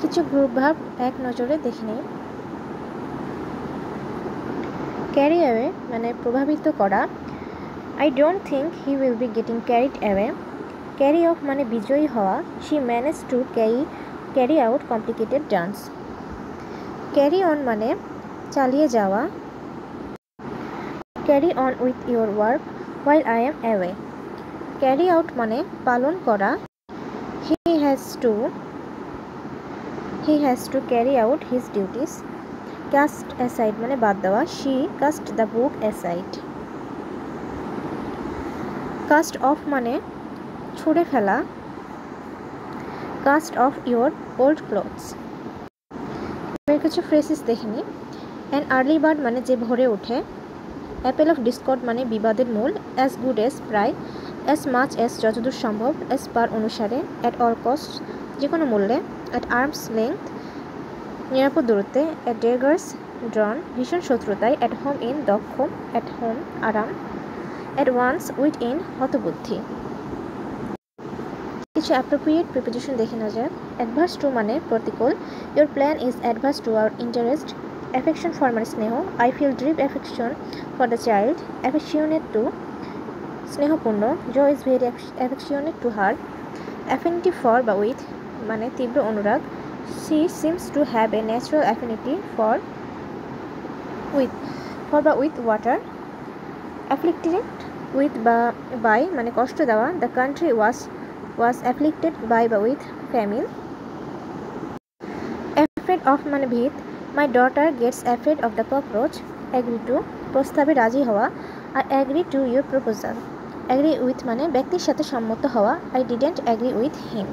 কিছু group verb এক নজরে দেখে নেই। ক্যারি অ্যাওয়ে মানে প্রভাবিত করা। I don't think he will be getting carried away. Carry off মানে বিজয়ী হওয়া। She manage to carry out complicated dance. Carry on মানে চালিয়ে যাওয়া। Carry on with your work while I am away. Carry out মানে পালন করা। He has to carry out his duties. Cast aside মানে বাদ দেওয়া। She cast the book aside. Cast off মানে ছুঁড়ে ফেলা। Cast off your old clothes. এর কিছু ফ্রেসেস দেখে নিই। অ্যান আর্লি বার্ড মানে যে ভোরে ওঠে। অ্যাপেল অফ ডিসকর্ড মানে বিবাদের মূল। অ্যাজ গুড অ্যাজ প্রায়। অ্যাজ মাচ অ্যাজ যতদূর সম্ভব। অ্যাজ পার অনুসারে। অ্যাট অল কস্ট যে কোনো মূল্যে। অ্যাট আর্মস লেংথ নিরাপদ দূরত্বে। অ্যাট ডেগার্স ড্রন ভীষণ শত্রুতায়। অ্যাট হোম ইন দক্ষ। অ্যাট হোম আরাম। অ্যাট ওয়ান্স উইট ইন হতবুদ্ধি। কিছু অ্যাপ্রোপ্রিয়েট প্রিপোজিশন দেখে নেওয়া যাক। অ্যাডভার্স টু মানে প্রতিকূল। Your plan is adverse to our interest. Affection for মানে স্নেহ। I feel deep affection for the child. Affectionate to স্নেহপূর্ণ। Joe is very affectionate to her. Affinity for বা উইথ মানে তীব্র অনুরাগ। She seems to have a natural affinity for বা with water. Afflicted with বা by মানে কষ্ট দেওয়া। The country was afflicted by বা with famine. Afraid of মানে ভীত। My daughter gets afraid of the cockroach. Agree to প্রস্তাবে রাজি হওয়া। I agree to your proposal. Agree with মানে ব্যক্তির সাথে সম্মত হওয়া। I didn't agree with him.